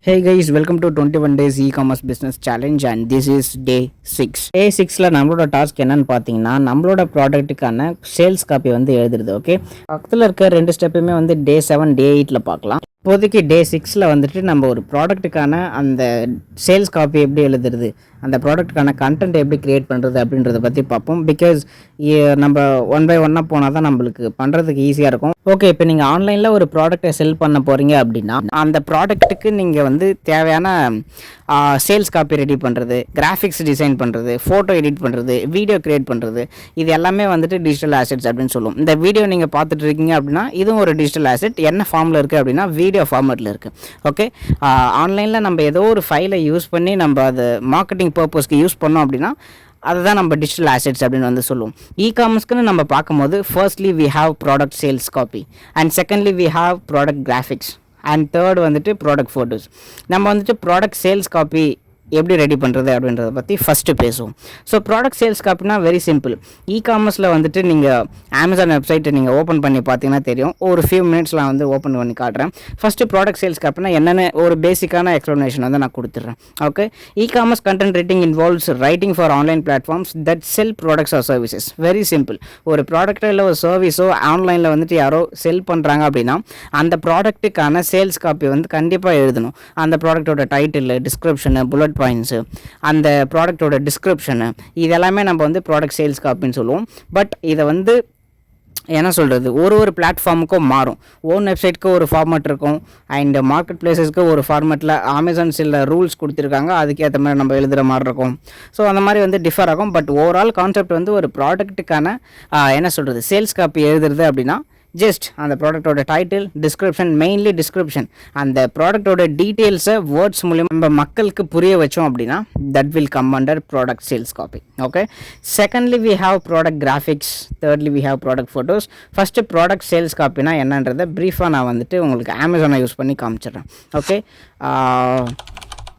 Hey guys, welcome to 21 days e-commerce business challenge and this is day 6. Day 6ல நம்மளோட task என்னன்னு பார்த்தீங்கன்னா நம்மளோட ப்ராடக்ட்டுக்கான sales copy வந்து எழுதுறது. ஓகே, பக்கத்தில் இருக்க ரெண்டு ஸ்டெப்புமே வந்து டே 7 டே 8ல பார்க்கலாம். இப்போதைக்கு டே 6ல் வந்துட்டு நம்ம ஒரு ப்ராடக்ட்டுக்கான அந்த சேல்ஸ் காப்பி எப்படி எழுதுறது, அந்த ப்ராடக்ட்டுக்கான கண்டென்ட் எப்படி க்ரியேட் பண்ணுறது அப்படின்றத பற்றி பார்ப்போம். பிகாஸ் நம்ம ஒன் பை ஒன்னாக போனால் தான் நம்மளுக்கு பண்ணுறதுக்கு ஈஸியாக இருக்கும். ஓகே, இப்போ நீங்கள் ஆன்லைனில் ஒரு ப்ராடக்ட்டை செல் பண்ண போகிறீங்க அப்படின்னா அந்த ப்ராடக்ட்டுக்கு நீங்கள் வந்து தேவையான சேல்ஸ் காப்பி ரெடி பண்ணுறது, கிராஃபிக்ஸ் டிசைன் பண்ணுறது, ஃபோட்டோ எடிட் பண்ணுறது, வீடியோ க்ரியேட் பண்ணுறது, இது எல்லாமே வந்துட்டு டிஜிட்டல் ஆசெட்ஸ் அப்படின்னு சொல்லுவோம். இந்த வீடியோ நீங்கள் பார்த்துட்டு இருக்கீங்க அப்படின்னா இதுவும் ஒரு டிஜிட்டல் ஆசெட். என்ன ஃபார்மில் இருக்குது அப்படின்னா வீடியோ ஃபார்மேட்டில் இருக்குது. ஓகே, ஆன்லைனில் நம்ம ஏதோ ஒரு ஃபைலை யூஸ் பண்ணி நம்ம அது மார்க்கெட்டிங் பர்பஸ்க்கு யூஸ் பண்ணோம் அப்படின்னா அதுதான் நம்ம டிஜிட்டல் ஆசெட்ஸ் அப்படின்னு வந்து சொல்லுவோம். இ-காமர்ஸ்க்குன்னு நம்ம பார்க்கும்போது firstly we have product sales copy and secondly we have product graphics and third வந்துட்டு ப்ராடக்ட் ஃபோட்டோஸ். நம்ம வந்துட்டு ப்ராடக்ட் சேல்ஸ் காப்பி எப்படி ரெடி பண்ணுறது அப்படின்றத பற்றி ஃபஸ்ட்டு பேசுவோம். ஸோ ப்ராடக்ட் சேல்ஸ் காப்பினா வெரி சிம்பிள். இ-காமர்ஸில் வந்துட்டு நீங்கள் அமேசான் வெப்சைட்டை நீங்கள் ஓப்பன் பண்ணி பார்த்தீங்கன்னா தெரியும். ஒரு ஃபியூ மினிட்ஸில் வந்து ஓப்பன் பண்ணி காட்டுறேன். ஃபஸ்ட்டு ப்ராடக்ட் சேல்ஸ் காப்பினா என்னென்னு ஒரு பேசிக்கான எக்ஸ்ப்ளனேஷன் வந்து நான் கொடுத்துட்றேன். Okay, ecommerce content writing involves writing for online platforms that sell products or services. Very simple. ஒரு ப்ராடக்ட்டோ இல்லை ஒரு சர்வீஸோ ஆன்லைனில் வந்துட்டு யாரோ செல் பண்ணுறாங்க அப்படின்னா அந்த ப்ராடக்ட்டுக்கான சேல்ஸ் காப்பி வந்து கண்டிப்பாக எழுதணும். அந்த ப்ராடக்ட்டோட டைட்டில், டிஸ்கிரிப்ஷனு, புல்லட் பாயிண்ட்ஸு, அந்த ப்ராடக்ட்டோட டிஸ்கிரிப்ஷனு, இதெல்லாமே நம்ம வந்து ப்ராடக்ட் சேல்ஸ் காப்பின்னு சொல்லுவோம். பட் இதை வந்து என்ன சொல்கிறது, ஒரு பிளாட்ஃபார்முக்கும் மாறும். ஓன் வெப்சைட்க்கு ஒரு ஃபார்மேட் இருக்கும் அண்ட் மார்க்கெட் பிளேசஸ்க்கு ஒரு ஃபார்மேட்டில் அமேசான் சில ரூல்ஸ் கொடுத்துருக்காங்க, அதுக்கேற்ற மாதிரி நம்ம எழுதுகிற மாதிரி இருக்கும். ஸோ அந்த மாதிரி வந்து டிஃபர் ஆகும். பட் ஓவரால் கான்செப்ட் வந்து ஒரு ப்ராடக்ட்டுக்கான என்ன சொல்கிறது சேல்ஸ் காப்பி எழுதுறது அப்படின்னா ஜஸ்ட் அந்த ப்ராடக்டோட டைட்டில், டிஸ்கிரிப்ஷன், மெயின்லி டிஸ்கிரிப்ஷன், அந்த ப்ராடக்டோட டீட்டெயில்ஸை வேர்ட்ஸ் மூலிமா நம்ம மக்களுக்கு புரிய வச்சோம் அப்படின்னா that will come under product sales copy. Okay, secondly we have product graphics, thirdly we have product photos. First product sales காப்பினா என்னன்றதை ப்ரீஃபாக நான் வந்துட்டு உங்களுக்கு அமேசானை யூஸ் பண்ணி காமிச்சிடுறேன். ஓகே,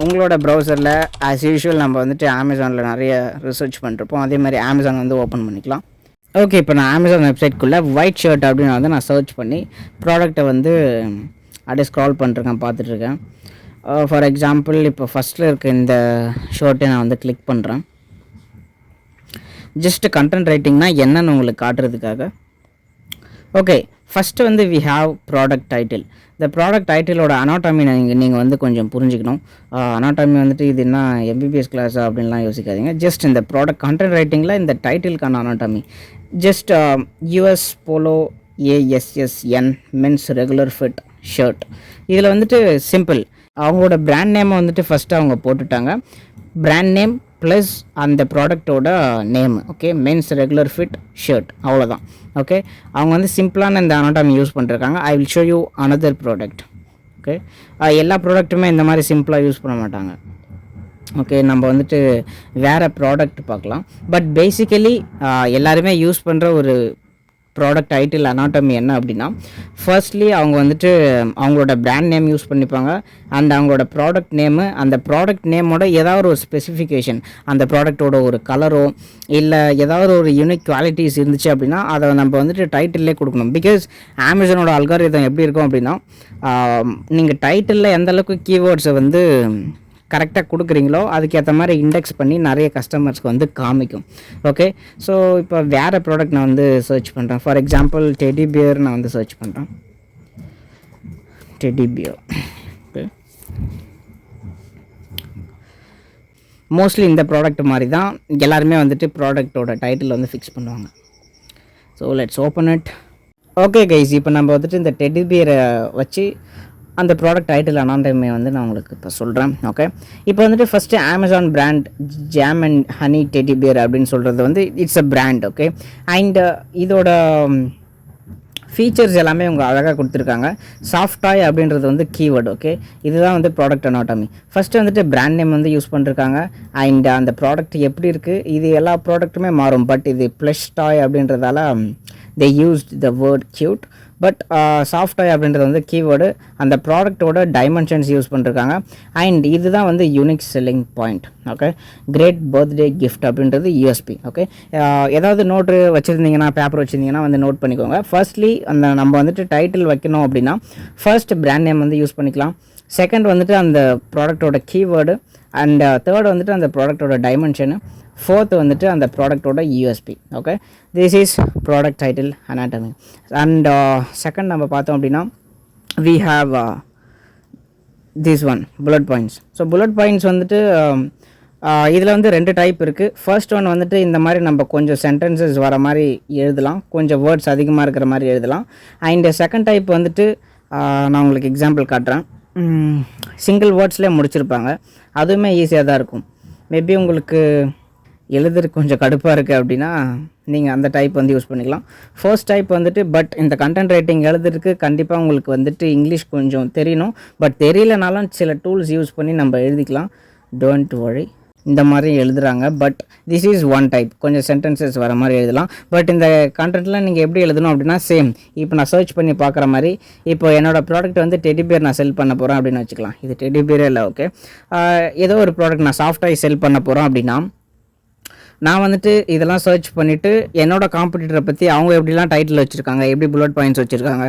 உங்களோட ப்ரௌசரில் ஆஸ் யூஷுவல் நம்ம வந்துட்டு அமேசானில் நிறைய ரிசர்ச் பண்ணிருப்போம். அதே மாதிரி அமேசான் வந்து ஓப்பன் பண்ணிக்கலாம். ஓகே, இப்போ நான் அமேசான் வெப்சைட்குள்ளே ஒயிட் ஷர்ட் அப்படின்னு வந்து நான் சர்ச் பண்ணி ப்ராடக்ட்டை வந்து அப்படியே ஸ்க்ரால் பண்ணிருக்கேன், பார்த்துட்ருக்கேன். ஃபார் எக்ஸாம்பிள் இப்போ ஃபஸ்ட்டில் இருக்க இந்த ஷர்ட்டை நான் வந்து கிளிக் பண்ணுறேன். ஜஸ்ட்டு கண்டென்ட் ரைட்டிங்னா என்னன்னு உங்களுக்கு காட்டுறதுக்காக. ஓகே, ஃபஸ்ட்டு வந்து வி ஹாவ் ப்ராடக்ட் டைட்டில். இந்த ப்ராடக்ட் டைட்டிலோட அனாட்டமி நீங்கள் வந்து கொஞ்சம் புரிஞ்சுக்கணும். அனாட்டமி வந்துட்டு இது என்ன எம்பிபிஎஸ் கிளாஸா அப்படின்லாம் யோசிக்காதீங்க. ஜஸ்ட் இந்த ப்ராடக்ட் கண்டென்ட் ரைட்டிங்கில் இந்த டைட்டிலுக்கான anatomy just US Polo ASSN men's regular fit shirt. இதில் வந்துட்டு சிம்பிள், அவங்களோட பிராண்ட் நேமை வந்துட்டு ஃபஸ்ட்டு அவங்க போட்டுட்டாங்க. பிராண்ட் நேம் ப்ளஸ் அந்த ப்ராடக்டோட name. Okay, men's regular fit shirt, அவ்வளோதான். ஓகே, அவங்க வந்து சிம்பிளான இந்த அனாட்டமி யூஸ் பண்ணிருக்காங்க. I will show you another product. Okay, எல்லா ப்ராடக்ட்டுமே இந்த மாதிரி சிம்பிளாக யூஸ் பண்ண மாட்டாங்க. ஓகே, நம்ம வந்துட்டு வேறு ப்ராடக்ட் பார்க்கலாம். பட் பேசிக்கலி எல்லாருமே யூஸ் பண்ணுற ஒரு ப்ராடக்ட் டைட்டில் அனாட்டமி என்ன அப்படின்னா ஃபர்ஸ்ட்லி அவங்க வந்துட்டு அவங்களோட பிராண்ட் நேம் யூஸ் பண்ணிப்பாங்க அண்ட் அவங்களோட ப்ராடக்ட் நேமு, அந்த ப்ராடக்ட் நேமோட ஏதாவது ஒரு ஸ்பெசிஃபிகேஷன், அந்த ப்ராடக்டோட ஒரு கலரோ இல்லை ஏதாவது ஒரு யூனிக் குவாலிட்டிஸ் இருந்துச்சு அப்படின்னா அதை நம்ம வந்துட்டு டைட்டிலே கொடுக்கணும். பிகாஸ் அமேசானோட அல்காரிதம் எப்படி இருக்கும் அப்படின்னா நீங்கள் டைட்டிலில் எந்தளவுக்கு கீவேர்ட்ஸை வந்து கரெக்டாக கொடுக்குறீங்களோ அதுக்கேற்ற மாதிரி இண்டெக்ஸ் பண்ணி நிறைய கஸ்டமர்ஸ்க்கு வந்து காமிக்கும். ஓகே, ஸோ இப்போ வேறு ப்ராடக்ட் நான் வந்து சர்ச் பண்ணுறேன். ஃபார் எக்ஸாம்பிள் டெடி பியர் நான் வந்து சர்ச் பண்ணுறேன். Teddy bear. ஓகே, மோஸ்ட்லி இந்த ப்ராடக்ட் மாதிரி தான் எல்லாருமே வந்துட்டு ப்ராடக்டோட டைட்டில் வந்து ஃபிக்ஸ் பண்ணுவாங்க. So let's open it. Okay guys, இப்போ நம்ம வந்துட்டு இந்த டெடி பியரை வச்சு அந்த ப்ராடக்ட் டைட்டில் அனாட்டமி வந்து நான் உங்களுக்கு இப்போ சொல்கிறேன். ஓகே, இப்போ வந்துட்டு first Amazon brand jam and honey teddy bear அப்படின்னு சொல்கிறது வந்து it's a brand. Okay, and இதோட ஃபீச்சர்ஸ் எல்லாமே அவங்க அழகாக கொடுத்துருக்காங்க. சாஃப்ட் டாய் அப்படின்றது வந்து கீவேர்டு. ஓகே, இதுதான் வந்து ப்ராடக்ட் அனாட்டமி. ஃபஸ்ட்டு வந்துட்டு பிராண்ட் நேம் வந்து யூஸ் பண்ணிருக்காங்க அண்ட் அந்த ப்ராடக்ட் எப்படி இருக்குது, இது எல்லா ப்ராடக்ட்டுமே மாறும். பட் இது ப்ளஷ் டாய் அப்படின்றதால they used the word cute. But soft toy அப்படின்றது வந்து கீவேர்டு, அந்த ப்ராடக்டோட டைமென்ஷன்ஸ் யூஸ் பண்ணிருக்காங்க அண்ட் இதுதான் வந்து unique selling point. Okay, great birthday gift அப்படின்றது யூஎஸ்பி. ஓகே, ஏதாவது நோட்டு வச்சுருந்தீங்கன்னா, பேப்பர் வச்சுருந்தீங்கன்னா வந்து நோட் பண்ணிக்கோங்க. ஃபர்ஸ்ட்லி அந்த நம்ம வந்துட்டு டைட்டில் வைக்கணும் அப்படின்னா ஃபர்ஸ்ட் பிராண்ட் நேம் வந்து யூஸ் பண்ணிக்கலாம். செகண்ட் வந்துட்டு அந்த ப்ராடக்ட்டோட கீவேர்டு, அண்ட் தேர்ட் வந்துட்டு அந்த ப்ராடக்ட்டோட டைமென்ஷனு, ஃபோர்த் வந்துட்டு அந்த ப்ராடக்ட்டோட USP. Okay, this is product title anatomy. And second நம்ம பார்த்தோம் அப்படின்னா we have this one bullet points. So bullet points வந்துட்டு இதில் வந்து 2 டைப் இருக்குது. ஃபர்ஸ்ட் ஒன் வந்துட்டு இந்த மாதிரி நம்ம கொஞ்சம் சென்டென்சஸ் வர மாதிரி எழுதலாம், கொஞ்சம் வேர்ட்ஸ் அதிகமாக இருக்கிற மாதிரி எழுதலாம். அண்ட் செகண்ட் டைப் வந்துட்டு நான் உங்களுக்கு எக்ஸாம்பிள் காட்டுறேன். சிங்கிள் வேர்ட்ஸ்லேயே முடிச்சிருப்பாங்க, அதுவுமே ஈஸியாக தான் இருக்கும். மேபி உங்களுக்கு எழுதுறதுக்கு கொஞ்சம் கடுப்பாக இருக்குது அப்படின்னா நீங்கள் அந்த டைப் வந்து யூஸ் பண்ணிக்கலாம். ஃபர்ஸ்ட் டைப் வந்துட்டு பட் இந்த கண்டென்ட் ரைட்டிங் எழுதுறதுக்கு கண்டிப்பாக உங்களுக்கு வந்துட்டு இங்கிலீஷ் கொஞ்சம் தெரியணும். பட் தெரியலனாலும் சில டூல்ஸ் யூஸ் பண்ணி நம்ம எழுதிக்கலாம், டோன்ட் வரி. இந்த மாதிரி எழுதுகிறாங்க. But this is one type, கொஞ்சம் சென்டென்சஸ் வர மாதிரி எழுதலாம். பட் இந்த கண்டென்ட்டில் நீங்கள் எப்படி எழுதணும் அப்படின்னா சேம். இப்போ நான் சர்ச் பண்ணி பார்க்குற மாதிரி, இப்போ என்னோடய ப்ராடக்ட் வந்து டெடி பேர் நான் செல் பண்ண போகிறேன் அப்படின்னு வச்சுக்கலாம். இது டெடி பேரே இல்லை, ஓகே. ஏதோ ஒரு ப்ராடக்ட் நான் சாஃப்டாக செல் பண்ண போகிறோம் அப்படின்னா நான் வந்துட்டு இதெல்லாம் சர்ச் பண்ணிவிட்டு என்னோடய காம்படிட்டரை பற்றி அவங்க எப்படிலாம் டைட்டில் வச்சுருக்காங்க, எப்படி புல்லட் பாயிண்ட்ஸ் வச்சுருக்காங்க,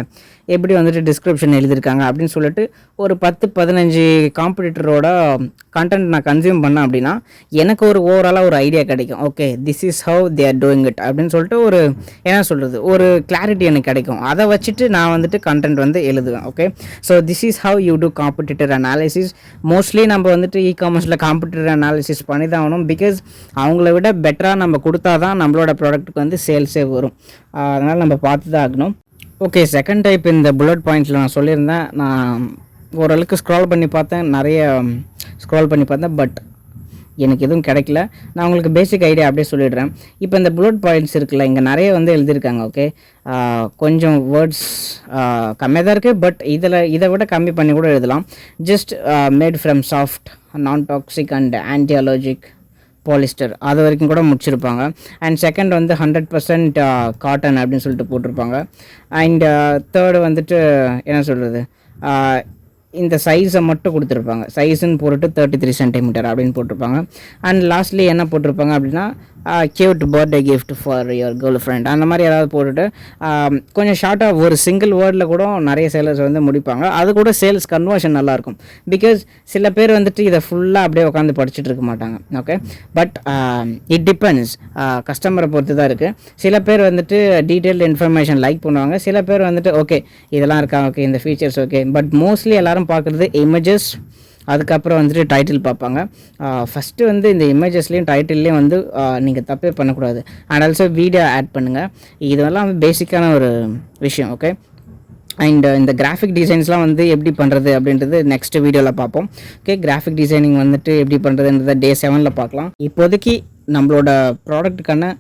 எப்படி வந்துட்டு டிஸ்கிரிப்ஷன் எழுதியிருக்காங்க அப்படின்னு சொல்லிட்டு ஒரு 10-15 காம்படிட்டரோட கண்டென்ட் நான் கன்சியூம் பண்ணேன் அப்படின்னா எனக்கு ஒரு ஓவராலாக ஒரு ஐடியா கிடைக்கும். Okay, this is have they are doing it அப்படின்னு சொல்லிட்டு ஒரு என்ன சொல்கிறது, ஒரு கிளாரிட்டி எனக்கு கிடைக்கும். அதை வச்சுட்டு நான் வந்துட்டு கண்டென்ட் வந்து எழுதுவேன். Okay, so this is how you do competitor analysis. Mostly நம்ம வந்துட்டு இ-காமர்ஸில் காம்படிட்டர் அனாலிசிஸ் பண்ணி தான் ஆகணும். பிகாஸ் அவங்கள விட பெட்டராக நம்ம கொடுத்தா தான் நம்மளோட ப்ராடக்ட்டுக்கு வந்து சேல்ஸே வரும். அதனால் நம்ம பார்த்து தான் ஆகணும். ஓகே, செகண்ட் டைப் இந்த புல்லட் பாயிண்ட்ஸில் நான் சொல்லியிருந்தேன். நான் ஓரளவுக்கு ஸ்க்ரால் பண்ணி பார்த்தேன், நிறைய ஸ்க்ரால் பண்ணி பார்த்தேன், பட் எனக்கு எதுவும் கிடைக்கல. நான் உங்களுக்கு பேசிக் ஐடியா அப்படியே சொல்லிடுறேன். இப்போ இந்த புல்லட் பாயிண்ட்ஸ் இருக்குல்ல, இங்கே நிறைய வந்து எழுதியிருக்காங்க. ஓகே, கொஞ்சம் வேர்ட்ஸ் கம்மியாக தான் இருக்குது, பட் இதை விட கம்மி பண்ணி கூட எழுதலாம். ஜஸ்ட் மேட் ஃப்ரம் சாஃப்ட், நான் toxic and anti allergic polyester, அது வரைக்கும் கூட முடிச்சிருப்பாங்க. அண்ட் செகண்ட் வந்து 100% காட்டன் அப்படின்னு சொல்லிட்டு போட்டிருப்பாங்க. அண்ட் தேர்டு வந்துட்டு என்ன சொல்கிறது, இந்த சைஸை மட்டும் கொடுத்துருப்பாங்க, சைஸுன்னு போட்டுட்டு 33 சென்டிமீட்டர் அப்படின்னு போட்டிருப்பாங்க. அண்ட் லாஸ்ட்லி என்ன போட்டிருப்பாங்க அப்படின்னா cute birthday gift for your girl friend, அந்த மாதிரி ஏதாவது போட்டுட்டு கொஞ்சம் ஷார்ட்டாக ஒரு சிங்கிள் வேர்டில் கூட நிறைய சேலர்ஸ் வந்து முடிப்பாங்க. அது கூட சேல்ஸ் கன்வர்ஷன் நல்லாயிருக்கும். பிகாஸ் சில பேர் வந்துட்டு இதை ஃபுல்லாக அப்படியே உட்காந்து படிச்சுட்டு இருக்க மாட்டாங்க. ஓகே, பட் இட் டிபெண்ட்ஸ், கஸ்டமரை பொறுத்து தான் இருக்குது. சில பேர் வந்துட்டு டீட்டெயில்டு இன்ஃபர்மேஷன் லைக் பண்ணுவாங்க, சில பேர் வந்துட்டு ஓகே இதெல்லாம் இருக்கா, ஓகே இந்த ஃபீச்சர்ஸ் ஓகே. பட் மோஸ்ட்லி எல்லோரும் பார்க்குறது இமேஜஸ், அதுக்கப்புறம் வந்துட்டு டைட்டில் பார்ப்பாங்க. ஃபஸ்ட்டு வந்து இந்த இமேஜஸ்லேயும் டைட்டில்லையும் வந்து நீங்கள் தப்பே பண்ணக்கூடாது. அண்ட் ஆல்சோ வீடியோ ஆட் பண்ணுங்கள். இதெல்லாம் வந்து பேசிக்கான ஒரு விஷயம். ஓகே, அண்ட் இந்த கிராஃபிக் டிசைன்ஸ்லாம் வந்து எப்படி பண்ணுறது அப்படின்றது நெக்ஸ்ட் வீடியோவில் பார்ப்போம். ஓகே, கிராஃபிக் டிசைனிங் வந்துட்டு எப்படி பண்ணுறதுன்றதை Day 7 பார்க்கலாம். இப்போதைக்கு நம்மளோட ப்ராடக்ட்டுக்கான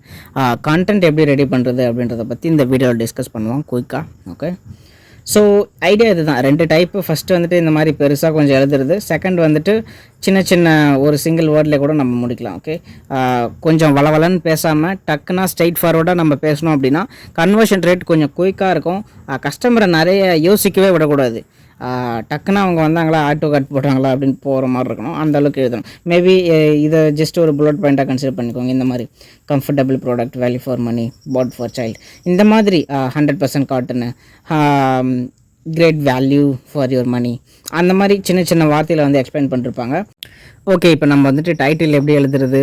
கான்டென்ட் எப்படி ரெடி பண்ணுறது அப்படின்றத பற்றி இந்த வீடியோவில் டிஸ்கஸ் பண்ணுவோம் குயிக்காக. ஓகே, ஸோ ஐடியா இது தான். 2 டைப்பு. ஃபஸ்ட்டு வந்துட்டு இந்த மாதிரி பெருசாக கொஞ்சம் எழுதுறது, செகண்ட் வந்துட்டு சின்ன சின்ன ஒரு சிங்கிள் வேர்டில் கூட நம்ம முடிக்கலாம். ஓகே, கொஞ்சம் வளவலன்னு பேசாமல் டக்குனா ஸ்ட்ரைட் ஃபார்வர்டாக நம்ம பேசணும் அப்படின்னா கன்வர்ஷன் ரேட் கொஞ்சம் குயிக்காக இருக்கும். கஸ்டமரை நிறைய யோசிக்கவே விடக்கூடாது. டக்குன்னு அவங்க வந்தாங்களா, ஆட்டோ கட் போடுறாங்களா அப்படின்னு போகிற மாதிரி இருக்கணும், அந்த அளவுக்கு எழுதணும். மேபி இதை ஜஸ்ட் ஒரு புல்லட் பாயிண்ட்டாக கன்சிடர் பண்ணிக்கோங்க. இந்த மாதிரி comfortable product, value for money, pot for child, இந்த மாதிரி 100% cotton, great value for your money, அந்த மாதிரி சின்ன சின்ன வார்த்தையில் வந்து எக்ஸ்பிளைன் பண்ணிருப்பாங்க. ஓகே, இப்போ நம்ம வந்துட்டு டைட்டில் எப்படி எழுதுறது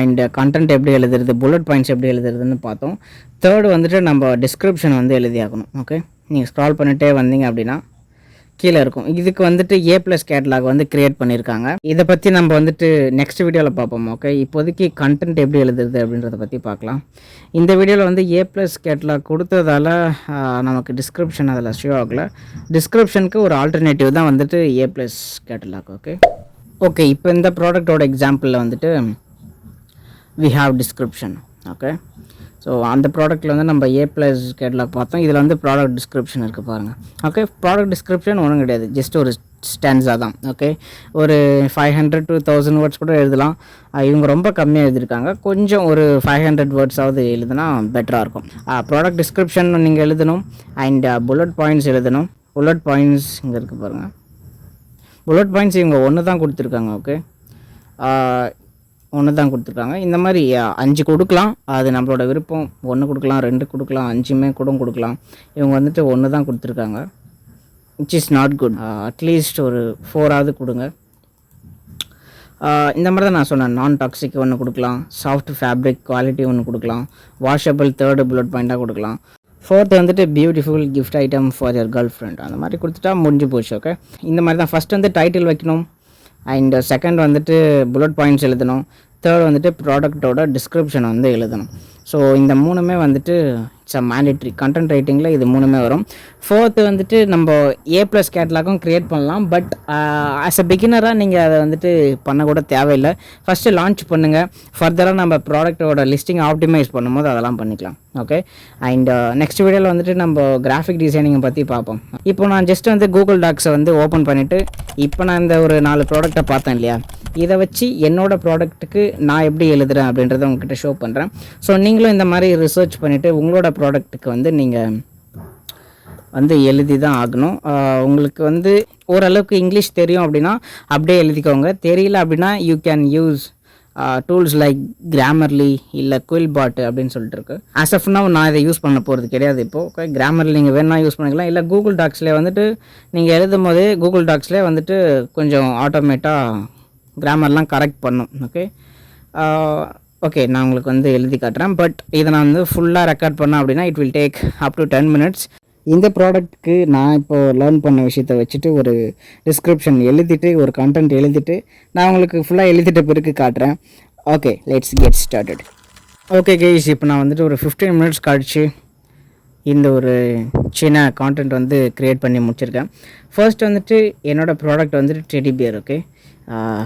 அண்ட் கண்டென்ட் எப்படி எழுதுறது, புல்லட் பாயிண்ட்ஸ் எப்படி எழுதுறதுன்னு பார்த்தோம். தேர்டு வந்துட்டு நம்ம டிஸ்கிரிப்ஷன் வந்து எழுதியாகணும். ஓகே, நீங்கள் ஸ்க்ரால் பண்ணிட்டே வந்தீங்க அப்படின்னா கீழே இருக்கும். இதுக்கு வந்துட்டு A+ கேட்லாக் வந்து க்ரியேட் பண்ணியிருக்காங்க. இதை பற்றி நம்ம வந்துட்டு நெக்ஸ்ட் வீடியோவில் பார்ப்போம். ஓகே, இப்போதைக்கு கண்டென்ட் எப்படி எழுதுறது அப்படின்றத பற்றி பார்க்கலாம். இந்த வீடியோவில் வந்து A+ கேட்லாக் கொடுத்ததால் நமக்கு டிஸ்கிரிப்ஷன் அதில் ஷோ ஆகலை. டிஸ்கிரிப்ஷனுக்கு ஒரு ஆல்டர்னேட்டிவ் தான் வந்துட்டு A+ கேட்லாக். ஓகே, இப்போ இந்த ப்ராடக்டோட எக்ஸாம்பிளில் வந்துட்டு we have description. Okay, so அந்த ப்ராடக்ட்டில் வந்து நம்ம A+ கேட்லாக் பார்த்தோம். இதில் வந்து ப்ராடக்ட் டிஸ்கிரிப்ஷன் இருக்குது பாருங்கள். ஓகே, ப்ராடக்ட் டிஸ்கிரிப்ஷன் ஒன்றும் கிடையாது, ஜஸ்ட் ஒரு ஸ்டான்ஸாக தான். ஓகே, ஒரு 500 to 1000 வேர்ட்ஸ் கூட எழுதலாம். இவங்க ரொம்ப கம்மியாக எழுதியிருக்காங்க, கொஞ்சம் ஒரு 500 வேர்ட்ஸாவது எழுதுனா பெட்டராக இருக்கும். ப்ராடக்ட் டிஸ்கிரிப்ஷன் நீங்கள் எழுதணும் அண்ட் புல்லட் பாயிண்ட்ஸ் எழுதணும். புல்லட் பாயிண்ட்ஸ் இங்கே இருக்குது பாருங்கள். புல்லட் பாயிண்ட்ஸ் இவங்க ஒன்று தான் கொடுத்துருக்காங்க. ஓகே, ஒன்று தான் கொடுத்துருக்காங்க. இந்த மாதிரி 5 கொடுக்கலாம், அது நம்மளோட விருப்பம். 1 கொடுக்கலாம், 2 கொடுக்கலாம், 5 கூட கொடுக்கலாம். இவங்க வந்துட்டு 1 தான் கொடுத்துருக்காங்க. Which is not good. At least ஒரு 4ஆவது கொடுங்க. இந்த மாதிரி தான் நான் சொன்னேன். நான் டாக்ஸிக் ஒன்று கொடுக்கலாம், சாஃப்ட் ஃபேப்ரிக் குவாலிட்டி ஒன்று கொடுக்கலாம், வாஷபிள் தேர்டு புல்லட் பாயிண்ட்டாக கொடுக்கலாம். ஃபோர்த்து வந்துட்டு beautiful gift item for your girl friend. அந்த மாதிரி கொடுத்துட்டா முடிஞ்சு போச்சு. ஓகே, இந்த மாதிரி தான். ஃபஸ்ட் வந்து டைட்டில் வைக்கணும், அண்ட் செகண்ட் வந்துட்டு புல்லட் பாயிண்ட்ஸ் எழுதணும், தேர்ட் வந்துட்டு ப்ராடக்டோட டிஸ்கிரிப்ஷன் வந்து எழுதணும். ஸோ இந்த மூணுமே வந்துட்டு இட்ஸ் அ மேண்டேட்ரி. கண்டென்ட் ரைட்டிங்கில் இது மூணுமே வரும். ஃபோர்த்து வந்துட்டு நம்ம A+ கேட்லாகும் க்ரியேட் பண்ணலாம். பட் ஆஸ் அ பிகினராக நீங்கள் அதை வந்துட்டு பண்ணக்கூட தேவையில்லை. ஃபஸ்ட்டு லான்ச் பண்ணுங்கள். ஃபர்தராக நம்ம ப்ராடக்ட்டோட லிஸ்டிங் ஆப்டிமைஸ் பண்ணும்போது அதெல்லாம் பண்ணிக்கலாம். ஓகே, அண்ட் நெக்ஸ்ட் வீடியோவில் வந்துட்டு நம்ம கிராஃபிக் டிசைனிங்கை பற்றி பார்ப்போம். இப்போ நான் ஜஸ்ட் வந்து கூகுள் டாக்ஸை வந்து ஓப்பன் பண்ணிவிட்டு இப்போ நான் இந்த ஒரு 4 ப்ராடக்ட்டை பார்த்தேன் இல்லையா, இதை வச்சு என்னோடய ப்ராடக்ட்டுக்கு நான் எப்படி எழுதுகிறேன் அப்படின்றத உங்ககிட்ட ஷோ பண்ணுறேன். ஸோ நீங்களும் இந்த மாதிரி ரிசர்ச் பண்ணிவிட்டு உங்களோட ப்ராடக்ட்டுக்கு வந்து நீங்கள் வந்து எழுதி தான் ஆகணும். உங்களுக்கு வந்து ஓரளவுக்கு இங்கிலீஷ் தெரியும் அப்படின்னா அப்படியே எழுதிக்கோங்க. தெரியல அப்படின்னா you can use tools like Grammarly இல்லை குயில்பாட் அப்படின்னு சொல்லிட்டு இருக்கு. ஆஸ் ஆஃப் நவ் நான் இதை யூஸ் பண்ண போகிறது கிடையாது. இப்போது ஓகே, கிராமர்லி நீங்கள் வேணால் யூஸ் பண்ணிக்கலாம். இல்லை கூகுள் டாக்ஸ்லேயே வந்துட்டு நீங்கள் எழுதும் போதே கூகுள் டாக்ஸ்லேயே வந்துட்டு கொஞ்சம் ஆட்டோமேட்டாக கிராமர்லாம் கரெக்ட் பண்ணும். ஓகே, நான் உங்களுக்கு வந்து எழுதி காட்டுறேன். பட் இதை நான் வந்து ஃபுல்லாக ரெக்கார்ட் பண்ணேன் அப்படின்னா it will take up to 10 minutes. இந்த ப்ராடக்ட்டுக்கு நான் இப்போது லேர்ன் பண்ண விஷயத்தை வச்சுட்டு ஒரு டிஸ்கிரிப்ஷன் எழுதிட்டு ஒரு கண்டென்ட் எழுதிட்டு நான் உங்களுக்கு ஃபுல்லாக எழுதிட்ட பிறகு காட்டுறேன். Okay, let's get started. Okay guys, இப்போ நான் வந்துட்டு ஒரு 15 minutes கழிச்சு இந்த ஒரு சின்ன கான்டென்ட் வந்து க்ரியேட் பண்ணி முடிச்சிருக்கேன். ஃபர்ஸ்ட் வந்துட்டு என்னோடய ப்ராடக்ட் வந்துட்டு டெடி பியர். ஓகே,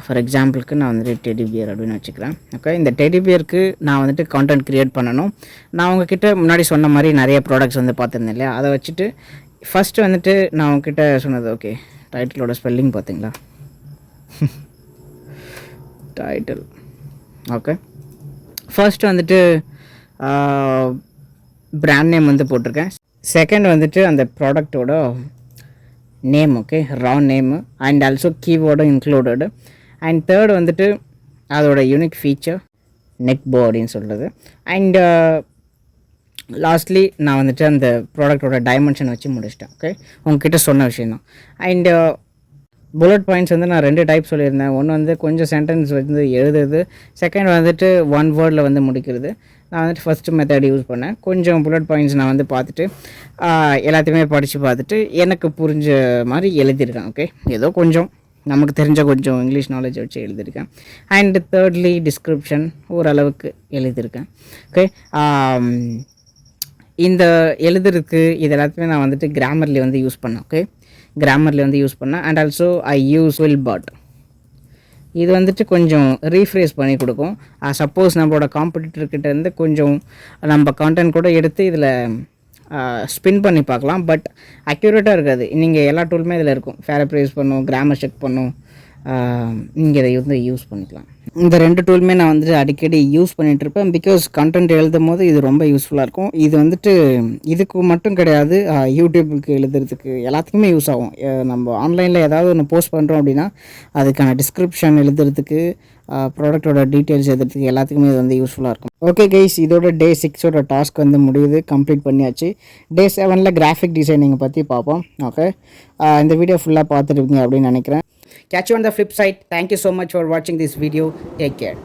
ஃபார் எக்ஸாம்பிளுக்கு நான் வந்துட்டு டெடி பியர் அப்படின்னு வச்சுக்கிறேன். ஓகே, இந்த டெடி பியருக்கு நான் வந்துட்டு கான்டென்ட் க்ரியேட் பண்ணணும். நான் உங்ககிட்ட முன்னாடி சொன்ன மாதிரி நிறைய ப்ராடக்ட்ஸ் வந்து பார்த்துருந்தேன் இல்லையா, அதை வச்சுட்டு ஃபஸ்ட்டு வந்துட்டு நான் உங்ககிட்ட சொன்னது. ஓகே, டைட்டிலோட ஸ்பெல்லிங் பார்த்தீங்களா? டைட்டில். ஓகே, ஃபர்ஸ்ட் வந்துட்டு பிராண்ட் நேம் வந்து போட்டிருக்கேன். செகண்ட் வந்துட்டு அந்த ப்ராடக்டோட name. Okay, raw name and also கீவேர்டும் இன்க்ளூடடு. அண்ட் தேர்ட் வந்துட்டு அதோட யூனிக் ஃபீச்சர் நெக் போ அப்படின்னு சொல்கிறது. அண்ட் லாஸ்ட்லி நான் வந்துட்டு அந்த ப்ராடக்டோட டைமென்ஷன் வச்சு முடிச்சிட்டேன். ஓகே, உங்ககிட்ட சொன்ன விஷயம் தான். அண்டு புல்லட் பாயிண்ட்ஸ் வந்து நான் 2 டைப் சொல்லியிருந்தேன். ஒன்று வந்து கொஞ்சம் சென்டென்ஸ் வந்து எழுதுறது, செகண்ட் வந்துட்டு 1 வேர்டில் வந்து முடிக்கிறது. நான் வந்துட்டு ஃபஸ்ட்டு மெத்தட் யூஸ் பண்ணேன். கொஞ்சம் புல்லட் பாயிண்ட்ஸ் நான் வந்து பார்த்துட்டு எல்லாத்தையுமே படித்து பார்த்துட்டு எனக்கு புரிஞ்ச மாதிரி எழுதியிருக்கேன். ஓகே, ஏதோ கொஞ்சம் நமக்கு தெரிஞ்ச கொஞ்சம் இங்கிலீஷ் நாலேஜ் வச்சு எழுதியிருக்கேன். அண்ட் தேர்ட்லி டிஸ்கிரிப்ஷன் ஓரளவுக்கு எழுதியிருக்கேன். ஓகே, இந்த எழுதுறதுக்கு இது எல்லாத்தையுமே நான் வந்துட்டு கிராமர்லி வந்து யூஸ் பண்ணேன். ஓகே, கிராமரில் வந்து யூஸ் பண்ணேன். And also I use QuillBot. இது வந்துட்டு கொஞ்சம் ரீஃப்ரேஸ் பண்ணி கொடுக்கும். சப்போஸ் நம்மளோட காம்படிட்டர்கிட்ட இருந்து கொஞ்சம் நம்ம கான்டென்ட் கூட எடுத்து இதில் ஸ்பின் பண்ணி பார்க்கலாம். பட் அக்யூரேட்டாக இருக்காது. நீங்கள் எல்லா டூலுமே இதில் இருக்கும். ஃபேரப்ரைஸ் பண்ணும், கிராமர் செக் பண்ணும். நீங்கள் இதை வந்து யூஸ் பண்ணிக்கலாம். இந்த 2 டூலுமே நான் வந்துட்டு அடிக்கடி யூஸ் பண்ணிகிட்ருப்பேன். பிகாஸ் கண்டென்ட் எழுதும் போது இது ரொம்ப யூஸ்ஃபுல்லாக இருக்கும். இது வந்துட்டு இதுக்கு மட்டும் கிடையாது, யூடியூப்புக்கு எழுதுறதுக்கு எல்லாத்துக்குமே யூஸ் ஆகும். நம்ம ஆன்லைனில் ஏதாவது ஒன்று போஸ்ட் பண்ணுறோம் அப்படின்னா அதுக்கான டிஸ்கிரிப்ஷன் எழுதுறதுக்கு, ப்ராடக்டோட டீட்டெயில்ஸ் எழுதுறதுக்கு எல்லாத்துக்குமே இது வந்து யூஸ்ஃபுல்லாக இருக்கும். ஓகே கைஸ், இதோட டே 6ஓட டாஸ்க் வந்து முடியுது, கம்ப்ளீட் பண்ணியாச்சு. டே 7ல் கிராஃபிக் டிசைனிங்கை பற்றி பார்ப்போம். ஓகே, இந்த வீடியோ ஃபுல்லாக பார்த்துருப்பீங்க அப்படின்னு நினைக்கிறேன். Catch you on the flip side. Thank you so much for watching this video. Take care.